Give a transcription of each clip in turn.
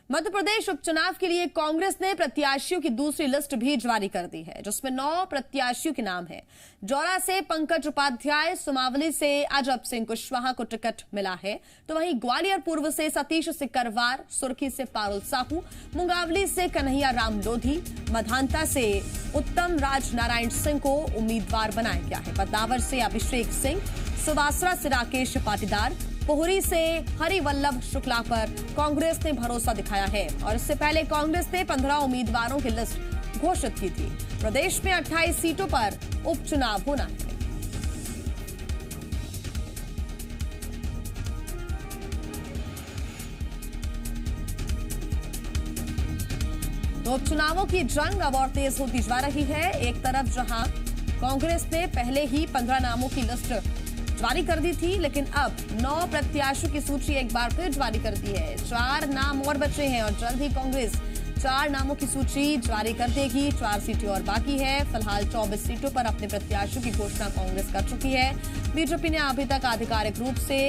मध्य प्रदेश उपचुनाव के लिए कांग्रेस ने प्रत्याशियों की दूसरी लिस्ट भी जारी कर दी है, जिसमें 9 प्रत्याशियों के नाम हैं। जौरा से पंकज उपाध्याय, सुमावली से अजब सिंह कुशवाहा को टिकट मिला है, तो वहीं ग्वालियर पूर्व से सतीश सिकरवार, सुर्खी से पारुल साहू, मुंगावली से कन्हैया राम लोधी, मधांता से उत्तम राज नारायण सिंह को उम्मीदवार बनाया गया है। बदनावर से अभिषेक सिंह, सुवासरा से राकेश पाटीदार, पोहरी से हरिवल्लभ शुक्ला पर कांग्रेस ने भरोसा दिखाया है और इससे पहले कांग्रेस ने 15 उम्मीदवारों की लिस्ट घोषित की थी। प्रदेश में 28 सीटों पर उपचुनाव होना है। तो उपचुनावों की जंग अब और तेज होती जा रही है। एक तरफ जहां कांग्रेस ने पहले ही 15 नामों की लिस्ट जारी कर दी थी, लेकिन अब 9 प्रत्याशियों की सूची एक बार फिर जारी कर दी है। 4 नाम और बचे हैं और जल्द ही कांग्रेस 4 नामों की सूची जारी कर देगी। 4 सीटें और बाकी है। फिलहाल 24 सीटों पर अपने प्रत्याशियों की घोषणा कांग्रेस कर चुकी है। बीजेपी ने अभी तक आधिकारिक रूप से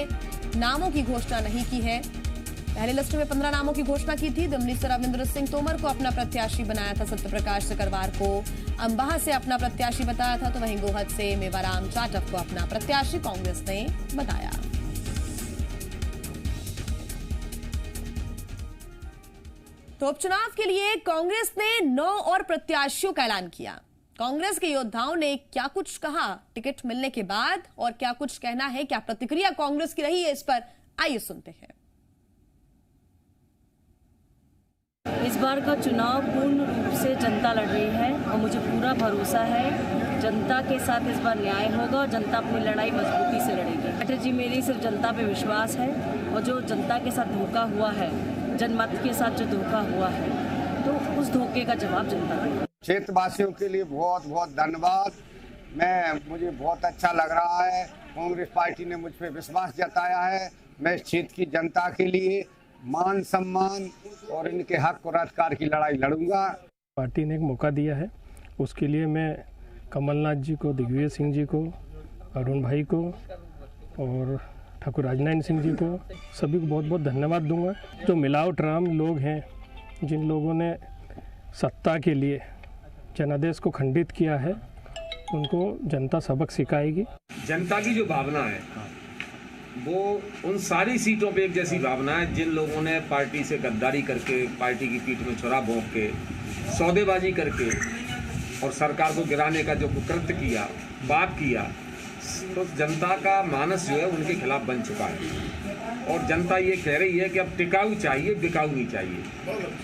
नामों की घोषणा नहीं की है। पहली लिस्ट में 15 नामों की घोषणा की थी। दिल्ली से रविंद्र सिंह तोमर को अपना प्रत्याशी बनाया था, सत्यप्रकाश सिकरवार को अंबाह से अपना प्रत्याशी बताया था, तो वहीं गोहद से मेवाराम जाटव को अपना प्रत्याशी कांग्रेस ने बताया। तो उपचुनाव के लिए कांग्रेस ने 9 और प्रत्याशियों का ऐलान किया। कांग्रेस के योद्धाओं ने क्या कुछ कहा टिकट मिलने के बाद और क्या कुछ कहना है, क्या प्रतिक्रिया कांग्रेस की रही है, इस पर आइए सुनते हैं। इस बार का चुनाव पूर्ण रूप से जनता लड़ रही है और मुझे पूरा भरोसा है जनता के साथ इस बार न्याय होगा और जनता अपनी लड़ाई मजबूती से लड़ेगी। चटर्जी, मेरी सिर्फ जनता पे विश्वास है और जो जनता के साथ धोखा हुआ है, जनमत के साथ जो धोखा हुआ है, तो उस धोखे का जवाब जनता देगी। क्षेत्रवासियों के लिए बहुत बहुत धन्यवाद। मुझे बहुत अच्छा लग रहा है। कांग्रेस पार्टी ने मुझ पर विश्वास जताया है। मैं इस क्षेत्र की जनता के लिए मान सम्मान और इनके हक और अधिकार की लड़ाई लड़ूंगा। पार्टी ने एक मौका दिया है, उसके लिए मैं कमलनाथ जी को, दिग्विजय सिंह जी को, अरुण भाई को और ठाकुर राजनारायण सिंह जी को, सभी को बहुत बहुत धन्यवाद दूंगा। जो मिलावट राम लोग हैं, जिन लोगों ने सत्ता के लिए जनादेश को खंडित किया है, उनको जनता सबक सिखाएगी। जनता की जो भावना है वो उन सारी सीटों पे एक जैसी भावना है। जिन लोगों ने पार्टी से गद्दारी करके, पार्टी की पीठ में छुरा भोंक के, सौदेबाजी करके और सरकार को गिराने का जो कुकृत्य किया, पाप किया, तो जनता का मानस जो है उनके खिलाफ बन चुका है और जनता ये कह रही है कि अब टिकाऊ चाहिए, बिकाऊ नहीं चाहिए।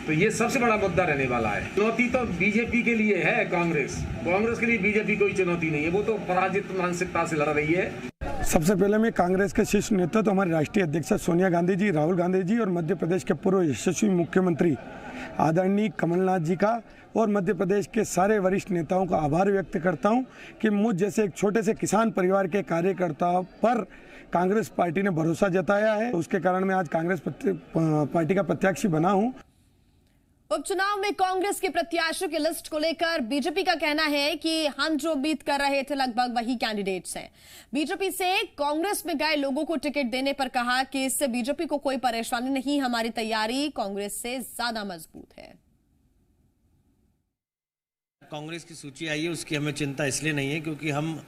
तो ये सबसे बड़ा मुद्दा रहने वाला है। चुनौती तो बीजेपी के लिए है, कांग्रेस के लिए बीजेपी कोई चुनौती नहीं है। वो तो पराजित मानसिकता से लड़ रही है। सबसे पहले मैं कांग्रेस के शीर्ष नेता तो हमारे राष्ट्रीय अध्यक्ष सोनिया गांधी जी, राहुल गांधी जी और मध्य प्रदेश के पूर्व यशस्वी मुख्यमंत्री आदरणीय कमलनाथ जी का और मध्य प्रदेश के सारे वरिष्ठ नेताओं का आभार व्यक्त करता हूं कि मुझ जैसे एक छोटे से किसान परिवार के कार्यकर्ताओं पर कांग्रेस पार्टी ने भरोसा जताया है। उसके कारण मैं आज कांग्रेस पार्टी का प्रत्याशी बना हूं। उपचुनाव में कांग्रेस के प्रत्याशियों की लिस्ट को लेकर बीजेपी का कहना है कि हम जो उम्मीद कर रहे थे लगभग वही कैंडिडेट्स हैं। बीजेपी से कांग्रेस में गए लोगों को टिकट देने पर कहा कि इससे बीजेपी को कोई परेशानी नहीं, हमारी तैयारी कांग्रेस से ज्यादा मजबूत है। कांग्रेस की सूची आई है, उसकी हमें चिंता इसलिए नहीं है क्योंकि हम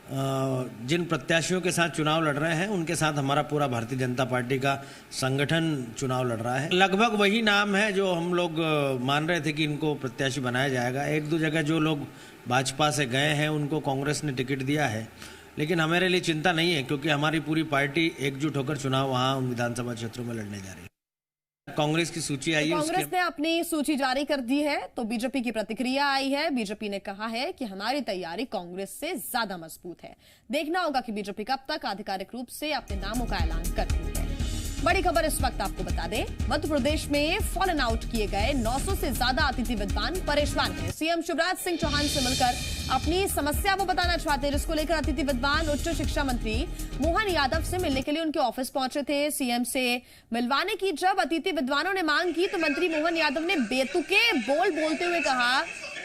जिन प्रत्याशियों के साथ चुनाव लड़ रहे हैं उनके साथ हमारा पूरा भारतीय जनता पार्टी का संगठन चुनाव लड़ रहा है। लगभग वही नाम है जो हम लोग मान रहे थे कि इनको प्रत्याशी बनाया जाएगा। 1-2 जगह जो लोग भाजपा से गए हैं उनको कांग्रेस ने टिकट दिया है, लेकिन हमारे लिए चिंता नहीं है क्योंकि हमारी पूरी पार्टी एकजुट होकर चुनाव वहाँ उन विधानसभा क्षेत्रों में लड़ने जा रही है। कांग्रेस की सूची आई है, कांग्रेस ने अपनी सूची जारी कर दी है, तो बीजेपी की प्रतिक्रिया आई है। बीजेपी ने कहा है कि हमारी तैयारी कांग्रेस से ज्यादा मजबूत है। देखना होगा कि बीजेपी कब तक आधिकारिक रूप से अपने नामों का ऐलान करती है। बड़ी खबर इस वक्त आपको बता दें, मध्य प्रदेश में फॉलन आउट किए गए 900 से ज्यादा अतिथि विद्वान परेशान हैं। सीएम शिवराज सिंह चौहान से मिलकर अपनी समस्या वो बताना चाहते हैं, जिसको लेकर अतिथि विद्वान उच्च शिक्षा मंत्री मोहन यादव से मिलने के लिए उनके ऑफिस पहुंचे थे। सीएम से मिलवाने की जब अतिथि विद्वानों ने मांग की तो मंत्री मोहन यादव ने बेतुके बोलते हुए कहा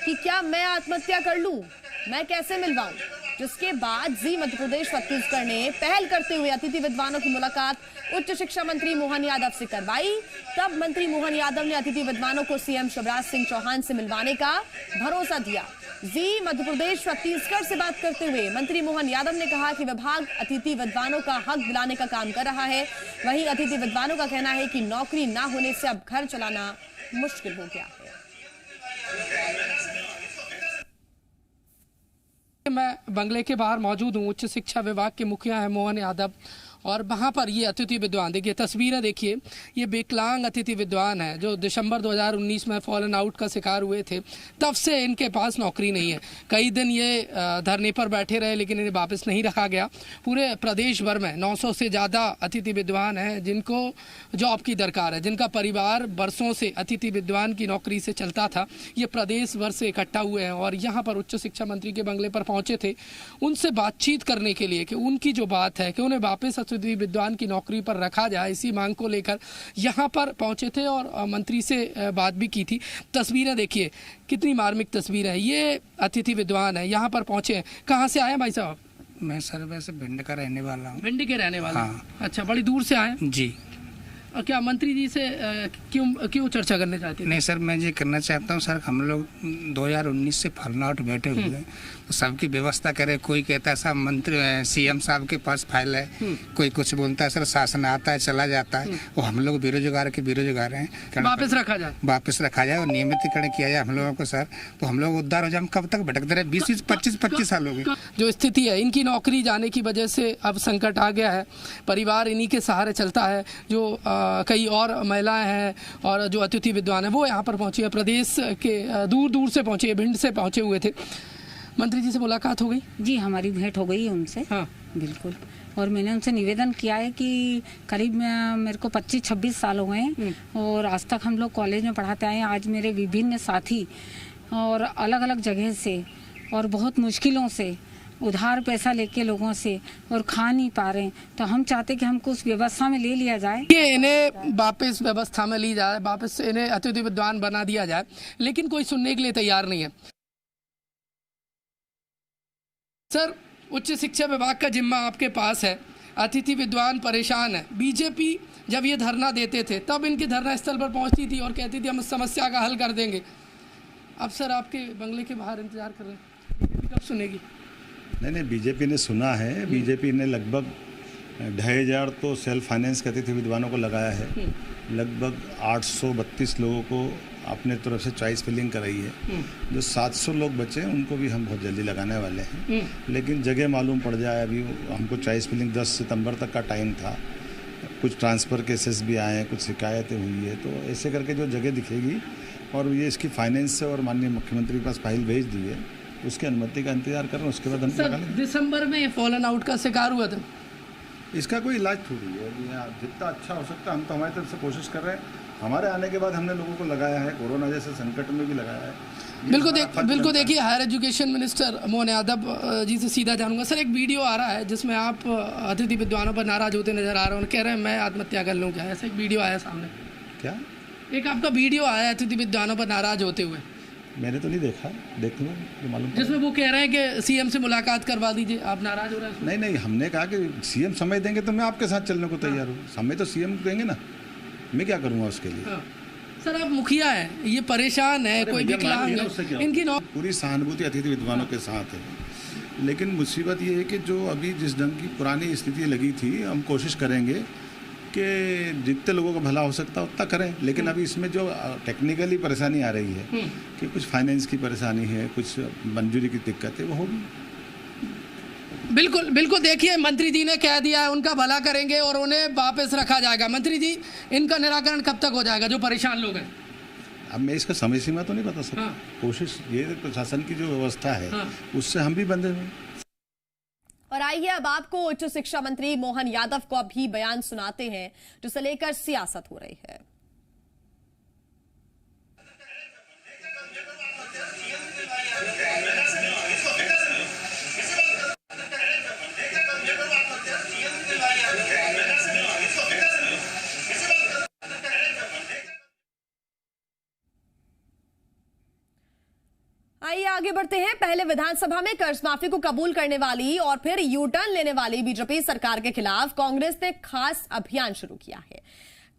कि क्या मैं आत्महत्या कर लूं, मैं कैसे मिलवाऊं, जिसके बाद जी मध्य प्रदेश छत्तीसगढ़ ने पहल करते हुए अतिथि विद्वानों की मुलाकात उच्च शिक्षा मंत्री मोहन यादव से करवाई। तब मंत्री मोहन यादव ने अतिथि विद्वानों को सीएम शिवराज सिंह चौहान से मिलवाने का भरोसा दिया। जी मध्य प्रदेश छत्तीसगढ़ से बात करते हुए मंत्री मोहन यादव ने कहा कि विभाग अतिथि विद्वानों का हक दिलाने का काम कर रहा है। वहीं अतिथि विद्वानों का कहना है कि नौकरी ना होने से अब घर चलाना मुश्किल हो गया है। मैं बंगले के बाहर मौजूद हूँ। उच्च शिक्षा विभाग के मुखिया हैं मोहन यादव, और वहाँ पर ये अतिथि विद्वान, देखिए तस्वीरें देखिए, ये विकलांग अतिथि विद्वान है जो दिसंबर 2019 में फॉलन आउट का शिकार हुए थे। तब से इनके पास नौकरी नहीं है। कई दिन ये धरने पर बैठे रहे लेकिन इन्हें वापस नहीं रखा गया। पूरे प्रदेश भर में 900 से ज़्यादा अतिथि विद्वान हैं जिनको जॉब की दरकार है, जिनका परिवार बरसों से अतिथि विद्वान की नौकरी से चलता था। ये प्रदेश भर से इकट्ठा हुए हैं और यहाँ पर उच्च शिक्षा मंत्री के बंगले पर पहुँचे थे उनसे बातचीत करने के लिए कि उनकी जो बात है कि उन्हें वापस अतिथि विद्वान की नौकरी पर रखा जाए, इसी मांग को लेकर यहाँ पर पहुंचे थे और मंत्री से बात भी की थी। तस्वीरें देखिए, कितनी मार्मिक तस्वीर है। ये अतिथि विद्वान है, यहाँ पर पहुंचे हैं। कहाँ से आए भाई साहब? मैं सर वैसे भिंड का रहने वाला हूँ। भिंड के रहने वाला? हाँ। अच्छा, बड़ी दूर से आए? जी। और क्या मंत्री जी से क्यों चर्चा करने चाहते हैं? नहीं सर, मैं ये करना चाहता हूँ सर, हम लोग 2019 से फॉलन आउट बैठे हुए हैं, तो सबकी व्यवस्था करे। कोई कहता है साहब मंत्री सीएम साहब के पास फाइल है, कोई कुछ बोलता है सर शासन आता है चला जाता है। वो हम लोग बेरोजगार के बेरोजगार हैं, वापस रखा जाए, वापस रखा जाए और नियमितीकरण किया जाए हम लोगों को सर, तो हम लोग उद्धार हो जाए। हम कब तक भटकते रहे? 20-25 साल हो गए। जो स्थिति है, इनकी नौकरी जाने की वजह से अब संकट आ गया है। परिवार इन्हीं के सहारे चलता है। जो कई और महिलाएं हैं और जो अतिथि विद्वान है वो यहाँ पर पहुंची है, प्रदेश के दूर दूर से पहुंचे, भिंड से पहुंचे हुए थे। मंत्री जी से मुलाकात हो गई? जी, हमारी भेंट हो गई है उनसे। हाँ बिल्कुल। और मैंने उनसे निवेदन किया है कि करीब मेरे को 25-26 साल हो गए हैं और आज तक हम लोग कॉलेज में पढ़ाते आए हैं। आज मेरे विभिन्न साथी और अलग अलग जगह से और बहुत मुश्किलों से उधार पैसा लेके लोगों से और खा नहीं पा रहे हैं, तो हम चाहते कि हमको उस व्यवस्था में ले लिया जाए, कि इन्हें वापस व्यवस्था में ली जाए, वापस इन्हें अतिथि विद्वान बना दिया जाए, लेकिन कोई सुनने के लिए तैयार नहीं है। सर, उच्च शिक्षा विभाग का जिम्मा आपके पास है, अतिथि विद्वान परेशान है। बीजेपी जब ये धरना देते थे तब इनके धरना स्थल पर पहुंचती थी और कहती थी हम इस समस्या का हल कर देंगे। अब सर आपके बंगले के बाहर इंतजार कर रहे हैं, बीजेपी कब सुनेगी? नहीं, बीजेपी ने सुना है। बीजेपी ने लगभग 2500 तो सेल्फ फाइनेंस के अतिथि विद्वानों को लगाया है। लगभग 832 लोगों को अपने तरफ से चॉइस फिलिंग कराई है। जो 700 लोग बचे उनको भी हम बहुत जल्दी लगाने वाले हैं, लेकिन जगह मालूम पड़ जाए। अभी हमको चॉइस फिलिंग 10 सितंबर तक का टाइम था। कुछ ट्रांसफ़र केसेस भी आए हैं, कुछ शिकायतें हुई है, तो ऐसे करके जो जगह दिखेगी और ये इसकी फाइनेंस से और माननीय मुख्यमंत्री के पास फाइल भेज दी है, उसकी अनुमति का इंतजार कर रहे हैं, उसके बाद हम लगा लेंगे। दिसंबर में फॉलन आउट का शिकार हुआ था, इसका कोई इलाज थोड़ी है। जितना अच्छा हो सकता है हम तो हमारी तरफ से कोशिश कर रहे हैं। हमारे आने के बाद हमने लोगों को लगाया है, कोरोना जैसे संकट में भी लगाया है। बिल्कुल देखिए, higher education minister Mohan Yadav ji से सीधा जानूंगा। सर, एक वीडियो आ रहा है जिसमें आप अतिथि विद्वानों पर नाराज होते नजर आ रहे हैं, कह रहे हैं मैं आत्महत्या कर लूँ क्या? ऐसा एक वीडियो आया सामने। क्या? एक आपका वीडियो आया अतिथि विद्वानों पर नाराज होते हुए। मैंने तो नहीं देखा, देख लो जो मालूम। जिसमें वो कह रहे हैं कि सीएम से मुलाकात करवा दीजिए, आप नाराज हो रहे हैं? नहीं, हमने कहा कि सीएम समय देंगे तो मैं आपके साथ चलने को तैयार हूँ। समय तो सीएम देंगे ना, मैं क्या करूँगा उसके लिए। सर, आप मुखिया हैं, ये परेशान है, कोई विकलांग है, इनकी पूरी सहानुभूति अतिथि विद्वानों के साथ है। लेकिन मुसीबत ये है कि जो अभी जिस ढंग की पुरानी स्थिति लगी थी, हम कोशिश करेंगे कि जितने लोगों का भला हो सकता है उतना करें। लेकिन अभी इसमें जो टेक्निकली परेशानी आ रही है कि कुछ फाइनेंस की परेशानी है, कुछ मंजूरी की दिक्कत है, वो होगी। बिल्कुल देखिए, मंत्री जी ने कह दिया है उनका भला करेंगे और उन्हें वापस रखा जाएगा। मंत्री जी, इनका निराकरण कब तक हो जाएगा जो परेशान लोग हैं? अब मैं इसका समय सीमा तो नहीं बता सकता। कोशिश ये प्रशासन की जो व्यवस्था है उससे हम भी बंधे हुए। और आइए अब आपको उच्च शिक्षा मंत्री मोहन यादव को भी बयान सुनाते हैं जिसे लेकर सियासत हो रही है। आइए आगे बढ़ते हैं। पहले विधानसभा में कर्ज माफी को कबूल करने वाली और फिर यू टर्न लेने वाली बीजेपी सरकार के खिलाफ कांग्रेस ने खास अभियान शुरू किया है।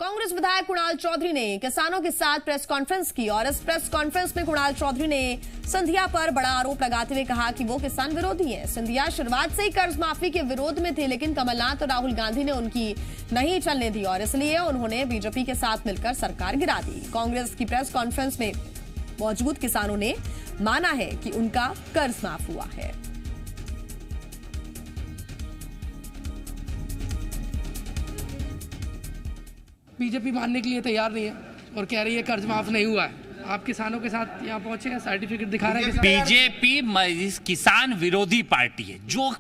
कांग्रेस विधायक कुणाल चौधरी ने किसानों के साथ प्रेस कॉन्फ्रेंस की और इस प्रेस कॉन्फ्रेंस में कुणाल चौधरी ने सिंधिया पर बड़ा आरोप लगाते हुए कहा कि वो किसान विरोधी है। सिंधिया शुरुआत से ही कर्ज माफी के विरोध में थे, लेकिन कमलनाथ और राहुल गांधी ने उनकी नहीं चलने दी और इसलिए उन्होंने बीजेपी के साथ मिलकर सरकार गिरा दी। कांग्रेस की प्रेस कॉन्फ्रेंस में मौजूद किसानों ने माना है कि उनका कर्ज माफ हुआ है। बीजेपी मानने के लिए तैयार नहीं है और कह रही है कर्ज माफ नहीं हुआ है। आप किसानों के साथ यहाँ पहुंचे हैं, सर्टिफिकेट दिखा रहे हैं। बीजेपी किसान विरोधी पार्टी है, जो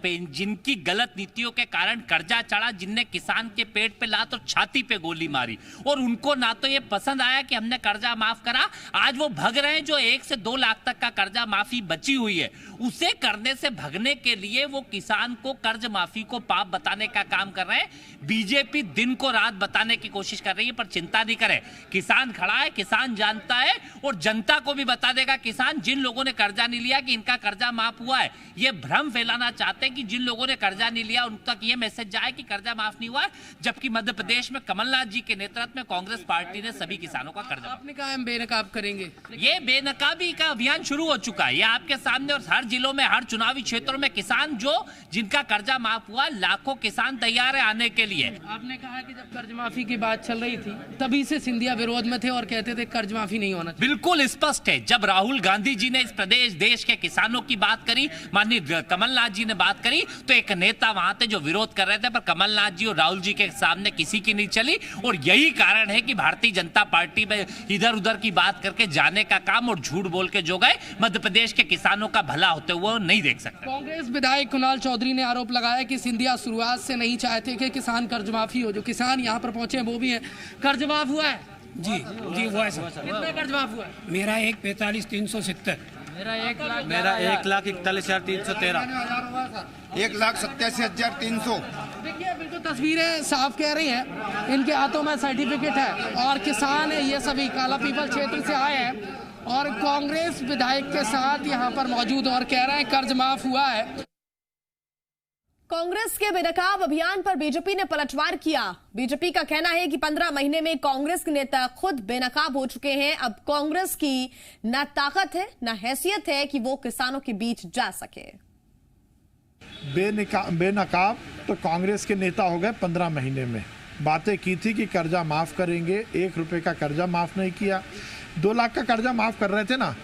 जिनकी गलत नीतियों के कारण कर्जा चढ़ा, जिनने किसान के पेट पे लात और छाती पे गोली मारी और उनको ना तो ये पसंद आया कि हमने कर्जा माफ करा, आज वो भग रहे हैं। जो 1 से 2 लाख तक का कर्जा माफी बची हुई है, उसे करने से भगने के लिए वो किसान को कर्ज माफी को पाप बताने का काम कर रहे हैं। बीजेपी दिन को रात बताने की कोशिश कर रही है, पर चिंता नहीं करे। किसान खड़ा है, किसान जानता है और जनता को भी बता देगा किसान, जिन लोगों ने कर्जा नहीं लिया, कि इनका कर्जा माफ हुआ है। ये भ्रम फैलाना चाहते हैं कि जिन लोगों ने कर्जा नहीं लिया उन तक ये मैसेज जाए कि कर्जा माफ नहीं हुआ है, जबकि मध्य प्रदेश में कमलनाथ जी के नेतृत्व में कांग्रेस पार्टी ने सभी किसानों का कर्जा। आपने कहा हम बेनकाब करेंगे, ये बेनकाबी का अभियान शुरू हो चुका है। ये आपके सामने, और हर जिलों में, हर चुनावी क्षेत्रों में किसान जिनका कर्जा माफ हुआ, लाखों किसान तैयार है आने के लिए। आपने कहा कि जब कर्ज माफी की बात चल रही थी तभी से सिंधिया विरोध में थे और कहते थे कर्ज माफी नहीं होना चाहिए। बिल्कुल स्पष्ट है। जब राहुल गांधी जी ने इस प्रदेश देश के किसानों की बात करी, माननीय कमलनाथ जी ने बात करी, तो एक नेता वहां थे जो विरोध कर रहे थे, पर कमलनाथ जी और राहुल जी के सामने किसी की नहीं चली। और यही कारण है कि भारतीय जनता पार्टी में इधर उधर की बात करके जाने का काम और झूठ बोल के जो गए, मध्य प्रदेश के किसानों का भला होते हुए नहीं देख सकते। कांग्रेस विधायक कुणाल चौधरी ने आरोप लगाया कि सिंधिया शुरुआत से नहीं चाहते कि किसान कर्ज माफी हो। जो किसान यहाँ पर पहुंचे हैं वो भी है। कर्ज माफ हुआ है? जी हुआ है सर। कितना कर्ज माफ हुआ है? मेरा 1,45,370। मेरा 1,41,313। 1,87,300। देखिए बिल्कुल तस्वीरें साफ कह रही हैं। इनके हाथों में सर्टिफिकेट है और किसान है, ये सभी काला पीपल क्षेत्र से आए हैं और कांग्रेस विधायक के साथ यहाँ पर मौजूद और कह रहे हैं कर्ज माफ हुआ है। कांग्रेस के बेनकाब अभियान पर बीजेपी ने पलटवार किया। बीजेपी का कहना है कि 15 महीने में कांग्रेस के नेता खुद बेनकाब हो चुके हैं। अब कांग्रेस की न ताकत है न हैसियत है कि वो किसानों के बीच जा सके। बेनकाब तो कांग्रेस के नेता हो गए 15 महीने में। बातें की थी कि कर्जा माफ करेंगे, 1 रुपए का कर्जा माफ नहीं किया। 2 लाख का कर्जा माफ कर रहे थे ना।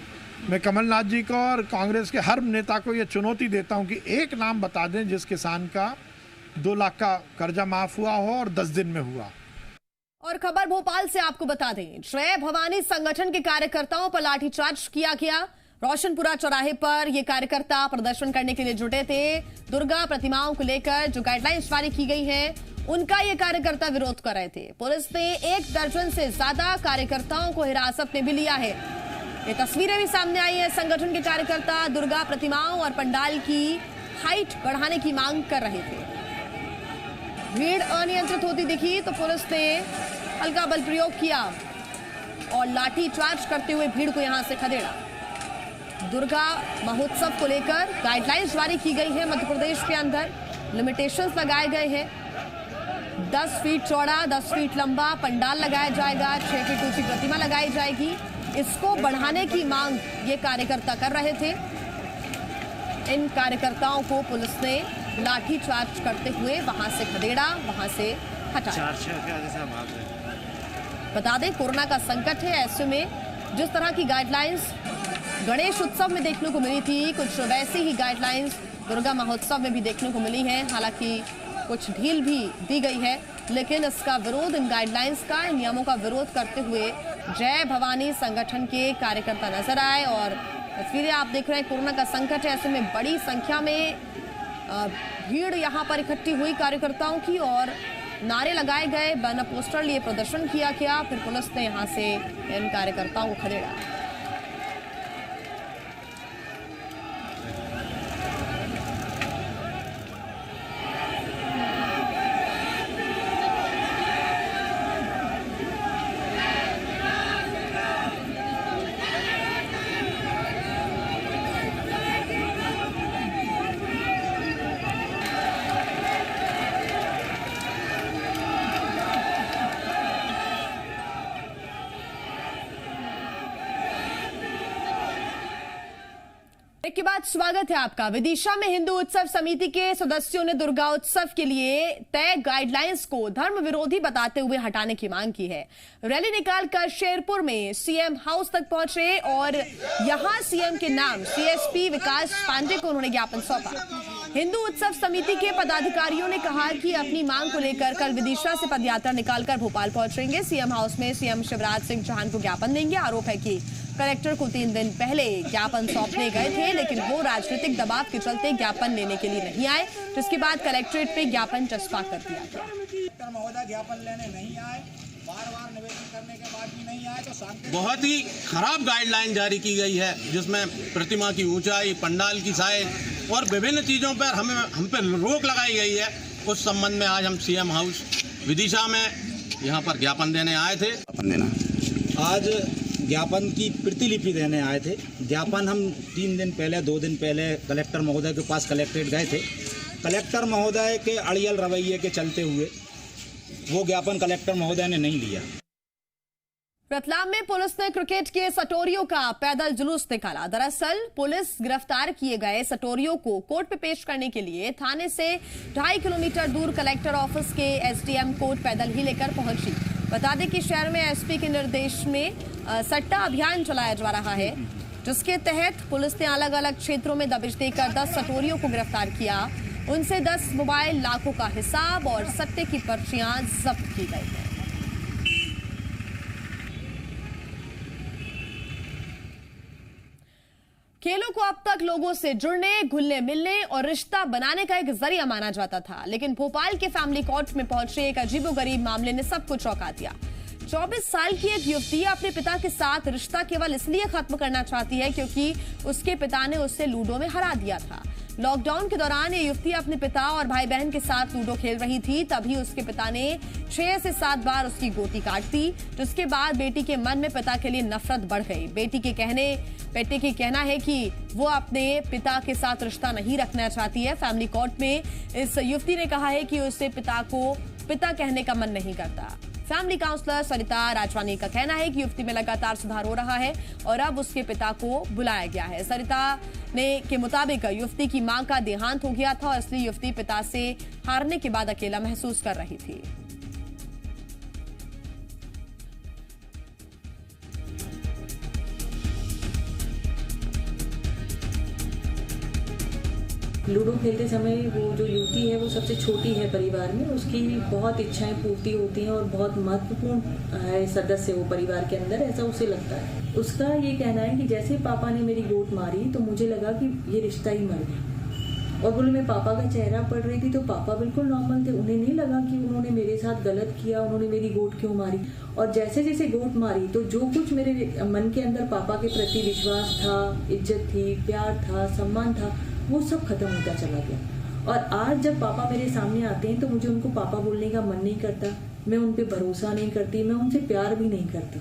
मैं कमलनाथ जी को और कांग्रेस के हर नेता को ये चुनौती देता हूं कि एक नाम बता दें जिस किसान का 2 लाख का कर्जा माफ हुआ हो और 10 दिन में हुआ। और खबर भोपाल से आपको बता दें, जय भवानी संगठन के कार्यकर्ताओं पर लाठीचार्ज किया गया। रोशनपुरा चौराहे पर ये कार्यकर्ता प्रदर्शन करने के लिए जुटे थे। दुर्गा प्रतिमाओं को लेकर जो गाइडलाइंस जारी की गई है उनका ये कार्यकर्ता विरोध कर रहे थे। पुलिस ने 1 दर्जन से ज्यादा कार्यकर्ताओं को हिरासत में भी लिया है। ये तस्वीरें भी सामने आई है। संगठन के कार्यकर्ता दुर्गा प्रतिमाओं और पंडाल की हाइट बढ़ाने की मांग कर रहे थे। भीड़ अनियंत्रित होती दिखी तो पुलिस ने हल्का बल प्रयोग किया और लाठी चार्ज करते हुए भीड़ को यहां से खदेड़ा। दुर्गा महोत्सव को लेकर गाइडलाइंस जारी की गई है। मध्य प्रदेश के अंदर लिमिटेशंस लगाए गए हैं। 10 फीट चौड़ा, 10 फीट लंबा पंडाल लगाया जाएगा, 6 फीट ऊंची प्रतिमा लगाई जाएगी। इसको बढ़ाने की मांग ये कार्यकर्ता कर रहे थे। इन कार्यकर्ताओं को पुलिस ने लाठी चार्ज करते हुए वहां से खदेड़ा, वहां से हटाया। बता दें कोरोना का संकट है, ऐसे में जिस तरह की गाइडलाइंस गणेश उत्सव में देखने को मिली थी, कुछ वैसी ही गाइडलाइंस दुर्गा महोत्सव में भी देखने को मिली है। हालांकि कुछ ढील भी दी गई है, लेकिन इसका विरोध, इन गाइडलाइंस का, इन नियमों का विरोध करते हुए जय भवानी संगठन के कार्यकर्ता नजर आए। और तस्वीरें आप देख रहे हैं, कोरोना का संकट है, ऐसे में बड़ी संख्या में भीड़ यहां पर इकट्ठी हुई कार्यकर्ताओं की और नारे लगाए गए, बैनर पोस्टर लिए प्रदर्शन किया गया। फिर पुलिस ने यहां से इन कार्यकर्ताओं को खदेड़ा। ब्रेक के बाद स्वागत है आपका। विदिशा में हिंदू उत्सव समिति के सदस्यों ने दुर्गा उत्सव के लिए तय गाइडलाइंस को धर्म विरोधी बताते हुए हटाने की मांग की है। रैली निकालकर शेरपुर में सीएम हाउस तक पहुंचे और यहां सीएम के नाम सीएसपी विकास पांडे को उन्होंने ज्ञापन सौंपा। हिंदू उत्सव समिति के पदाधिकारियों ने कहा कि अपनी मांग को लेकर कल विदिशा से पदयात्रा निकालकर भोपाल पहुंचेंगे। सीएम हाउस में सीएम शिवराज सिंह चौहान को ज्ञापन देंगे। आरोप है कि कलेक्टर को 3 दिन पहले ज्ञापन सौंपने गए थे, लेकिन वो राजनीतिक दबाव के चलते ज्ञापन लेने के लिए नहीं आए, जिसके बाद कलेक्ट्रेट पे ज्ञापन चस्पा कर दिया गया। कलेक्टर महोदय ज्ञापन लेने नहीं आए, बार-बार निवेदन करने के बाद भी नहीं आए, तो बहुत ही खराब गाइडलाइन जारी की गई है, जिसमें प्रतिमा की ऊंचाई, पंडाल की साइज और विभिन्न चीज़ों पर हम पे रोक लगाई गई है। उस संबंध में आज हम सीएम हाउस विदिशा में यहाँ पर ज्ञापन देने आए थे। आज ज्ञापन की प्रतिलिपि देने आए थे। ज्ञापन हम 3 दिन पहले 2 दिन पहले कलेक्टर महोदय के पास कलेक्ट्रेट गए थे। कलेक्टर महोदय के अड़ियल रवैये के चलते हुए वो ज्ञापन कलेक्टर महोदय ने नहीं लिया। रतलाम में पुलिस ने क्रिकेट के सटोरियों का पैदल जुलूस निकाला। दरअसल पुलिस गिरफ्तार किए गए सटोरियों को कोर्ट में पेश करने के लिए थाने से 2.5 किलोमीटर दूर कलेक्टर ऑफिस के एसडीएम कोर्ट पैदल ही लेकर पहुंची। बता दें कि शहर में एसपी के निर्देश में सट्टा अभियान चलाया जा रहा है, जिसके तहत पुलिस ने अलग अलग क्षेत्रों में दबिश देकर 10 सटोरियों को गिरफ्तार किया। उनसे 10 मोबाइल, लाखों का हिसाब और सट्टे की पर्चियां जब्त की गई हैं। खेलों को अब तक लोगों से जुड़ने, घुलने मिलने और रिश्ता बनाने का एक जरिया माना जाता था, लेकिन भोपाल के फैमिली कोर्ट में पहुंचे एक अजीबोगरीब मामले ने सबको चौंका दिया। 24 साल की एक युवती अपने पिता के साथ रिश्ता केवल इसलिए खत्म करना चाहती है क्योंकि उसके पिता ने उसे लूडो में हरा दिया था। लॉकडाउन के दौरान ये युवती अपने पिता और भाई बहन के साथ लूडो खेल रही थी, तभी उसके पिता ने 6 से 7 बार उसकी गोटी काट दी, जिसके बाद बेटी के मन में पिता के लिए नफरत बढ़ गई। बेटी के कहना है कि वो अपने पिता के साथ रिश्ता नहीं रखना चाहती है। फैमिली कोर्ट में इस युवती ने कहा है कि उसे पिता को पिता कहने का मन नहीं करता। फैमिली काउंसलर सरिता राजवानी का कहना है कि युवती में लगातार सुधार हो रहा है और अब उसके पिता को बुलाया गया है। सरिता के मुताबिक युवती की मां का देहांत हो गया था और इसलिए युवती पिता से हारने के बाद अकेला महसूस कर रही थी। लूडो खेलते समय वो जो युवती है वो सबसे छोटी है परिवार में, उसकी बहुत इच्छाएं पूर्ति होती हैं और बहुत महत्वपूर्ण है सदस्य वो परिवार के अंदर, ऐसा उसे लगता है। उसका ये कहना है कि जैसे पापा ने मेरी गोट मारी तो मुझे लगा कि ये रिश्ता ही मर गया। और बोले मैं पापा का चेहरा पढ़ रही थी तो पापा बिल्कुल नॉर्मल थे, उन्हें नहीं लगा कि उन्होंने मेरे साथ गलत किया, उन्होंने मेरी गोट क्यों मारी। और जैसे जैसे गोट मारी तो जो कुछ मेरे मन के अंदर पापा के प्रति विश्वास था, इज्जत थी, प्यार था, सम्मान था, वो सब खत्म होता चला गया। और आज जब पापा मेरे सामने आते हैं तो मुझे उनको पापा बोलने का मन नहीं करता, मैं उन पे भरोसा नहीं करती, मैं उनसे प्यार भी नहीं करती।